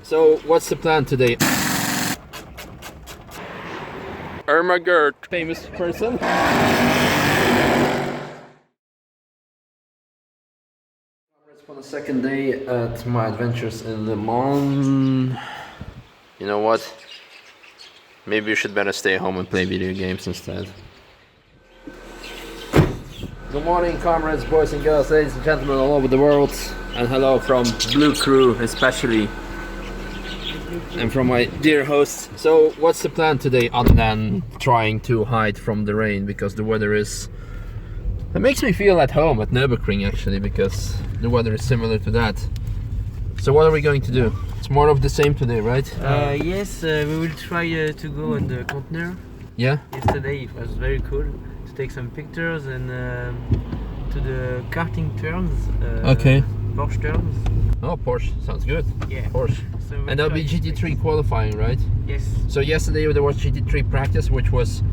So, what's the plan today? Irma Gerd, famous person. For the second day at my adventures in Le Mans. You know what? Maybe you should better stay home and play video games instead. Good morning, comrades, boys and girls, ladies and gentlemen all over the world. And hello from Blue Crew especially. And from my dear host. So what's the plan today other than trying to hide from the rain, because the weather is... It makes me feel at home at Nürburgring actually, because the weather is similar to that. So what are we going to do? It's more of the same today, right? Yes, we will try to go on the container. Yeah? Yesterday it was very cool to take some pictures and to the karting turns. Okay. Porsche turns. Oh, Porsche, sounds good. Yeah. Porsche. So we'll And that'll be GT3 qualifying, right? Yes. So yesterday there was GT3 practice, which was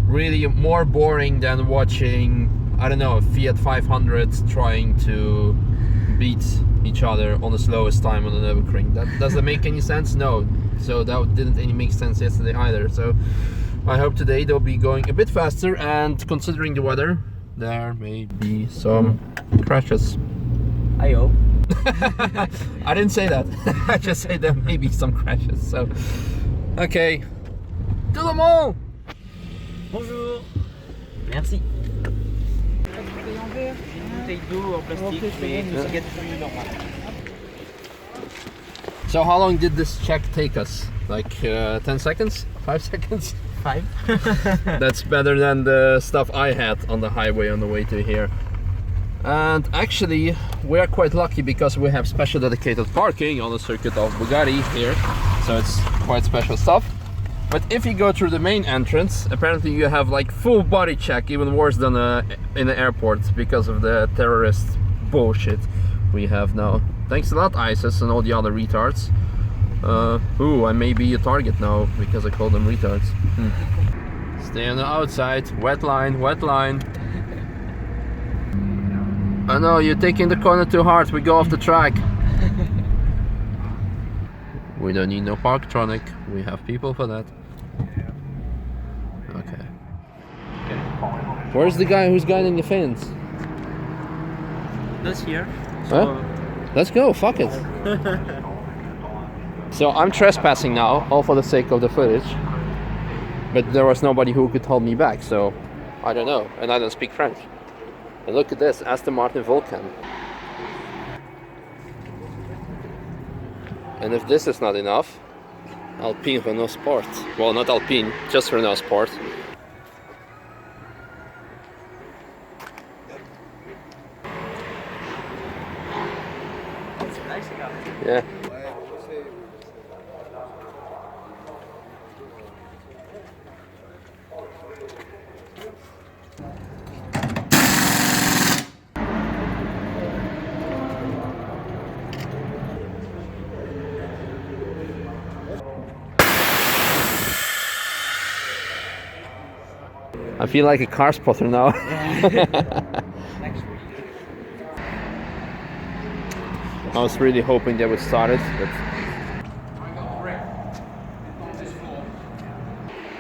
really more boring than watching, I don't know, a Fiat 500 trying to beat each other on the slowest time on the Nürburgring. Does that make any sense? No. So that didn't any make sense yesterday either. So I hope today they'll be going a bit faster, and considering the weather, there may be some crashes. I hope. I didn't say that. I just said there may be some crashes. So, okay. To Le Mans! Bonjour. Merci. Bouteille d'eau en plastique, mais tout ce qu'il y a de plus normal. So how long did this check take us? Like 10 seconds? 5 seconds? 5. That's better than the stuff I had on the highway on the way to here. And actually we are quite lucky because we have special dedicated parking on the circuit of Bugatti here, so it's quite special stuff. But if you go through the main entrance, apparently you have like full body check, even worse than in the airport, because of the terrorist bullshit we have now. Thanks a lot, ISIS and all the other retards. Ooh, I may be a target now because I call them retards. Stay on the outside. Wet line, wet line. I know, you're taking the corner too hard. We go off the track. We don't need no Parktronic. We have people for that. Okay. Where's the guy who's guiding the fans? That's here. Huh? Let's go, fuck it. So I'm trespassing now, all for the sake of the footage. But there was nobody who could hold me back, so I don't know. And I don't speak French. And look at this, Aston Martin Vulcan. And if this is not enough, Alpine Renault Sport. Well, not Alpine, just Renault Sport. Yeah. I feel like a car spotter now. I was really hoping they would start it, but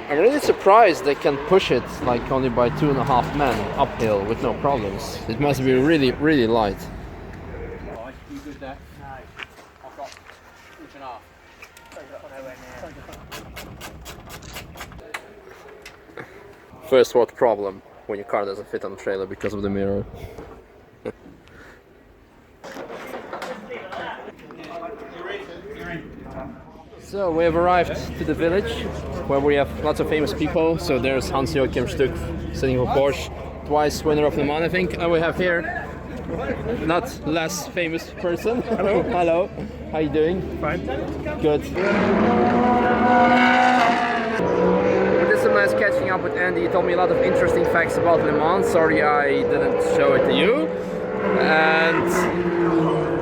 I'm really surprised they can push it like only by 2.5 men uphill with no problems. It must be really, really light. You good there? No. I've got inch and a half. First world problem when your car doesn't fit on the trailer because of the mirror. So we have arrived to the village where we have lots of famous people. So there's Hans-Joachim Stuck sitting for Porsche, twice winner of Le Mans I think. And we have here not less famous person. Hello. Hello. How you doing? Fine. Good. This is a nice catching up with Andy. He told me a lot of interesting facts about Le Mans. Sorry I didn't show it to you. And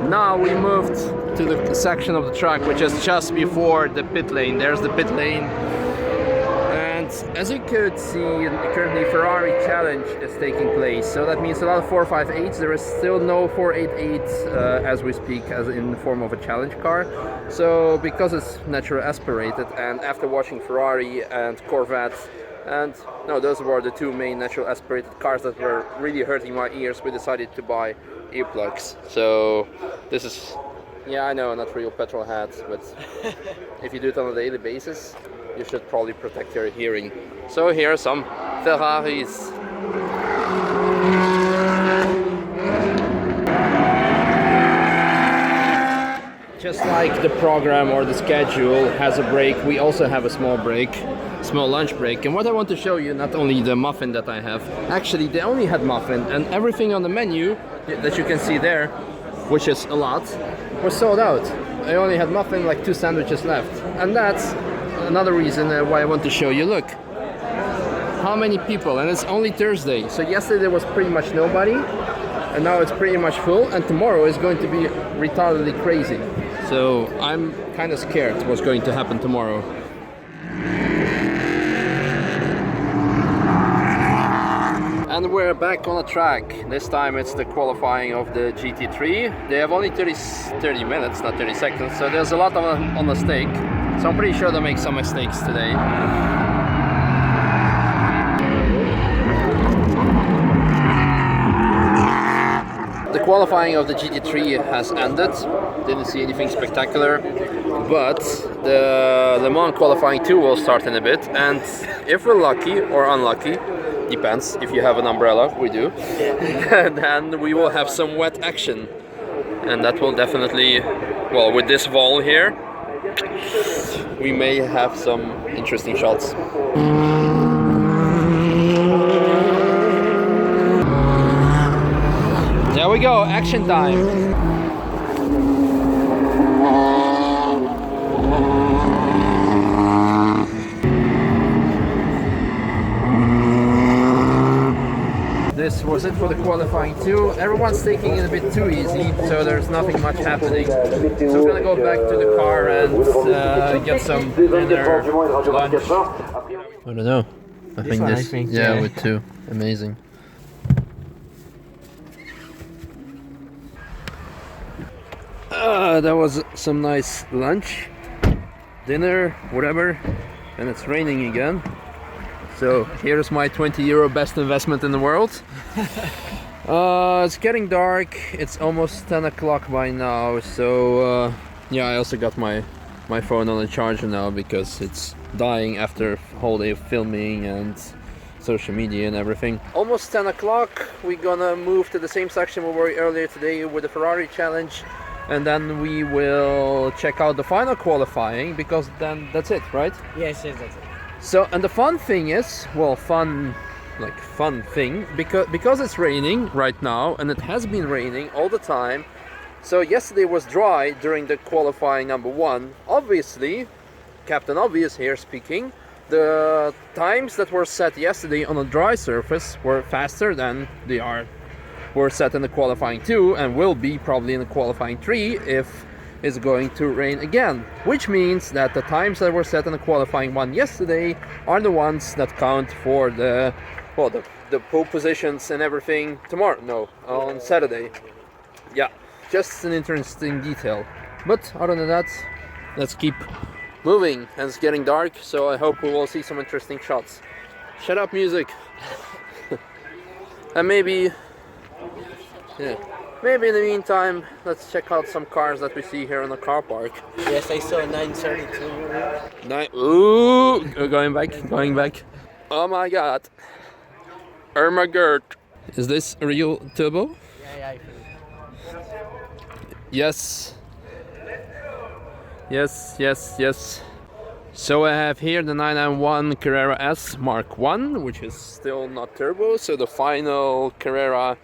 now we moved to the section of the track which is just before the pit lane. There's the pit lane. And as you could see, currently Ferrari Challenge is taking place, so that means a lot of 458s. There is still no 488s as we speak, as in the form of a challenge car. So because it's natural aspirated, and after watching Ferrari and Corvette, and no, those were the two main natural aspirated cars that were really hurting my ears, we decided to buy earplugs. So this is, yeah, I know, not real petrol hats, but if you do it on a daily basis, you should probably protect your hearing. So here are some Ferraris. Just like the program or the schedule has a break, we also have a small break, small lunch break. And what I want to show you, not only the muffin that I have, actually they only had muffin, and everything on the menu that you can see there, which is a lot, was sold out. I only had muffin, like 2 sandwiches left. And that's another reason why I want to show you. Look how many people, and it's only Thursday. So yesterday there was pretty much nobody, and now it's pretty much full, and tomorrow is going to be retardedly crazy. So I'm kind of scared what's going to happen tomorrow. And we're back on the track. This time it's the qualifying of the GT3. They have only 30 minutes, not 30 seconds, so there's a lot on the stake. So I'm pretty sure they'll make some mistakes today. The qualifying of the GT3 has ended. Didn't see anything spectacular, but the Le Mans qualifying 2 will start in a bit, and if we're lucky or unlucky, depends, if you have an umbrella, we do, then we will have some wet action, and that will definitely, well, with this wall here, we may have some interesting shots. There we go, action time. This was it for the qualifying 2. Everyone's taking it a bit too easy, so there's nothing much happening. So I'm gonna go back to the car and get some dinner, lunch. I don't know. I think this, yeah, with 2, amazing. That was some nice lunch, dinner, whatever, and it's raining again. So here's my €20 best investment in the world. It's getting dark, it's almost 10 o'clock by now, so yeah, I also got my phone on a charger now because it's dying after a whole day of filming and social media and everything. Almost 10 o'clock, we're gonna move to the same section we were earlier today with the Ferrari Challenge, and then we will check out the final qualifying, because then that's it, right? Yes, that's it. So, and the fun thing is, well, fun thing, because it's raining right now, and it has been raining all the time. So yesterday was dry during the qualifying number 1. Obviously, Captain Obvious here speaking, the times that were set yesterday on a dry surface were faster than they were set in the qualifying 2, and will be probably in the qualifying 3 if it's going to rain again, which means that the times that were set in the qualifying 1 yesterday are the ones that count for the pole positions and everything tomorrow, no, on Saturday. Yeah, just an interesting detail. But other than that, let's keep moving, and it's getting dark, so I hope we will see some interesting shots. Shut up, music. And maybe, yeah, maybe in the meantime, let's check out some cars that we see here in the car park. Yes, I saw a 932. Ooh, going back. Oh my god. Irma Gert. Is this a real turbo? Yeah. Yes. So I have here the 991 Carrera S Mark 1, which is still not turbo, so the final Carrera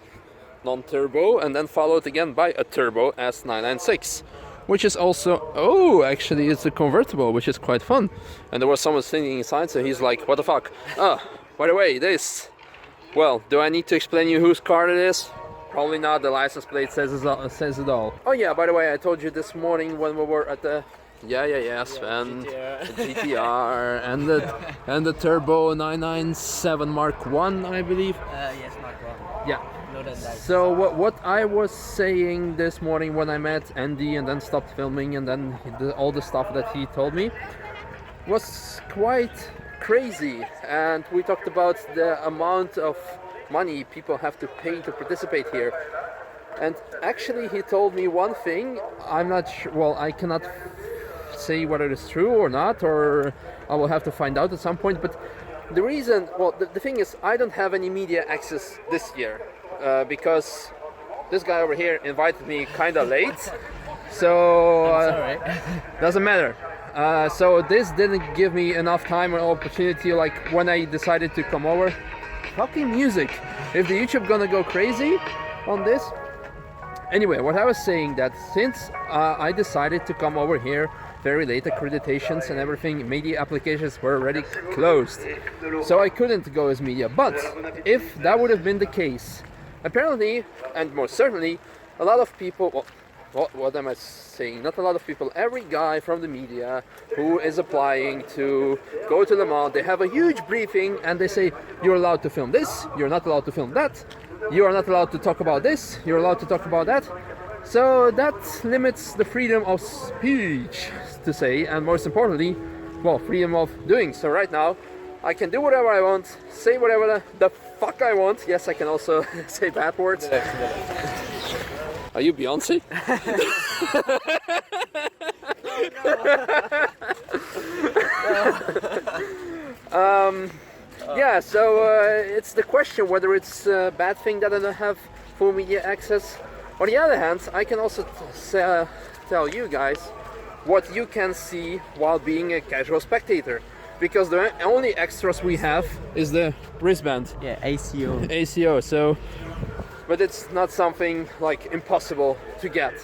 non-turbo, and then followed again by a turbo S996, which is also, oh, actually it's a convertible, which is quite fun. And there was someone sitting inside, so he's like, what the fuck? By the way, this, well, do I need to explain you whose car it is? Probably not, the license plate says it all. Oh yeah, by the way, I told you this morning when we were at the Yeah, Sven, the GTR, and the Turbo 997 Mark 1, I believe. Yes, Mark 1. Yeah. No, that died. So what I was saying this morning when I met Andy and then stopped filming and then all the stuff that he told me was quite crazy, and we talked about the amount of money people have to pay to participate here. And actually he told me one thing. I'm not sure, well, I cannot say whether it's true or not, or I will have to find out at some point, but the reason, well, the thing is, I don't have any media access this year because this guy over here invited me kind of late, so doesn't matter. So this didn't give me enough time or opportunity, like when I decided to come over. Fucking music, if the YouTube gonna go crazy on this. Anyway, what I was saying, that since I decided to come over here very late, accreditations and everything, media applications were already closed, so I couldn't go as media. But if that would have been the case, apparently, and most certainly, a lot of people, well, what am I saying? Not a lot of people, every guy from the media who is applying to go to Le Mans, they have a huge briefing and they say, you're allowed to film this, you're not allowed to film that, you are not allowed to talk about this, you're allowed to talk about that. So that limits the freedom of speech, to say, and most importantly, well, freedom of doing. So right now, I can do whatever I want, say whatever the fuck I want. Yes, I can also say bad words. Are you Beyonce? Yeah, so it's the question whether it's a bad thing that I don't have full media access. On the other hand, I can also tell you guys what you can see while being a casual spectator, because the only extras we have is the wristband. Yeah, ACO. ACO, so, but it's not something like impossible to get.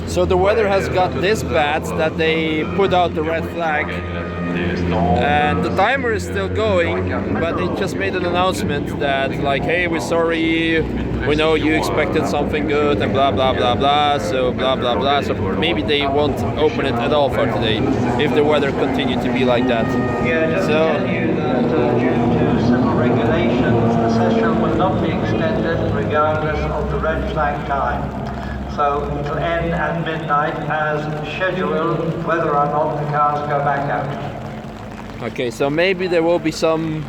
So the weather has got this bad that they put out the red flag, and the timer is still going, but they just made an announcement that like, hey, we're sorry, we know you expected something good and blah blah blah blah, so blah blah blah, so maybe they won't open it at all for today if the weather continues to be like that. Yeah, just to tell you that due to civil regulations, the session will not be extended regardless of the red flag time. So it will end at midnight as scheduled, whether or not the cars go back out. Okay, so maybe there will be some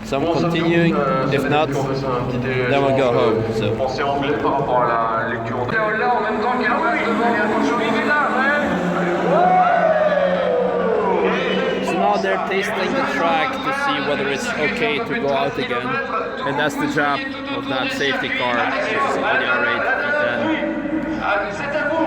continuing. If not, then we'll go home. So. So now they're tasting the track to see whether it's okay to go out again, and that's the job of that safety car, which is Audi R8 V10. C'est à vous.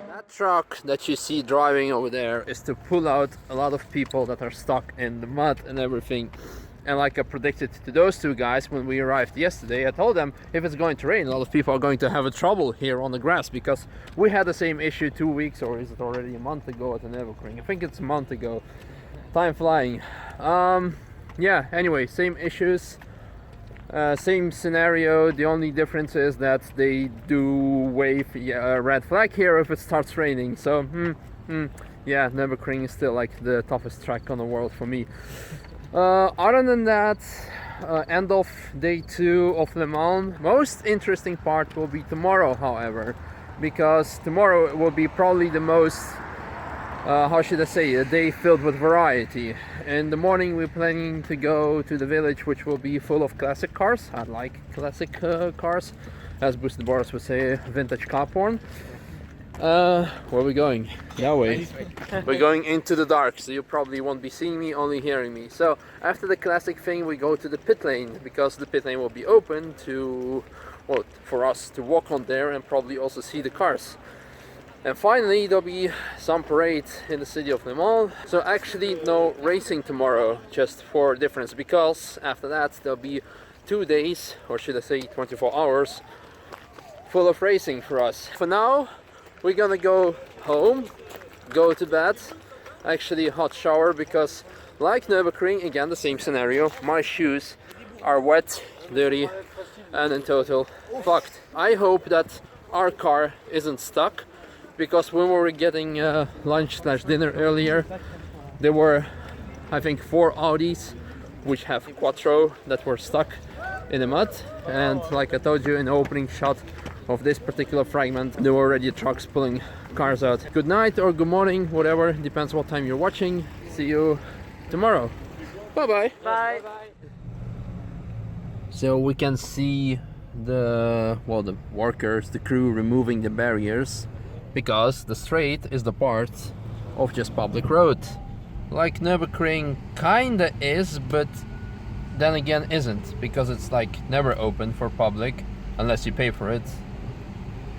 That truck that you see driving over there is to pull out a lot of people that are stuck in the mud and everything. And like I predicted to those two guys when we arrived yesterday, I told them if it's going to rain, a lot of people are going to have a trouble here on the grass, because we had the same issue 2 weeks, or is it already a month ago at the Nürburgring? I think it's a month ago. Time flying. Yeah, anyway, same issues, same scenario. The only difference is that they do wave a red flag here if it starts raining. So, yeah, Nürburgring is still like the toughest track on the world for me. Other than that, end of day 2 of Le Mans. Most interesting part will be tomorrow, however, because tomorrow will be probably the most, how should I say, a day filled with variety. In the morning we're planning to go to the village, which will be full of classic cars. I like classic cars, as Bruce Boris would say, vintage car porn. Where are we going? That way. We're going into the dark, so you probably won't be seeing me, only hearing me. So after the classic thing, we go to the pit lane, because the pit lane will be open to, well, for us to walk on there and probably also see the cars. And finally, there'll be some parade in the city of Le Mans. So actually no racing tomorrow, just for difference, because after that there'll be 2 days, or should I say 24 hours, full of racing for us. For now, we're gonna go home, go to bed, actually hot shower, because like Nürburgring, again the same scenario, my shoes are wet, dirty, and in total fucked. I hope that our car isn't stuck, because when we were getting lunch/dinner earlier, there were, I think, 4 Audis which have Quattro that were stuck in the mud, and like I told you in the opening shot of this particular fragment, there were already trucks pulling cars out. Good night or good morning, whatever, depends what time you're watching. See you tomorrow. Bye bye. Bye. So we can see the workers, the crew removing the barriers, because the straight is the part of just public road. Like Nürburgring kinda is, but then again isn't, because it's like never open for public unless you pay for it.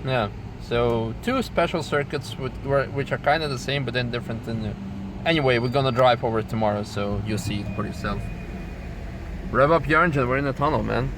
Yeah, so 2 special circuits which are kind of the same but then different. Anyway, we're gonna drive over tomorrow, so you'll see it for yourself. Rev up your engine, we're in the tunnel, man.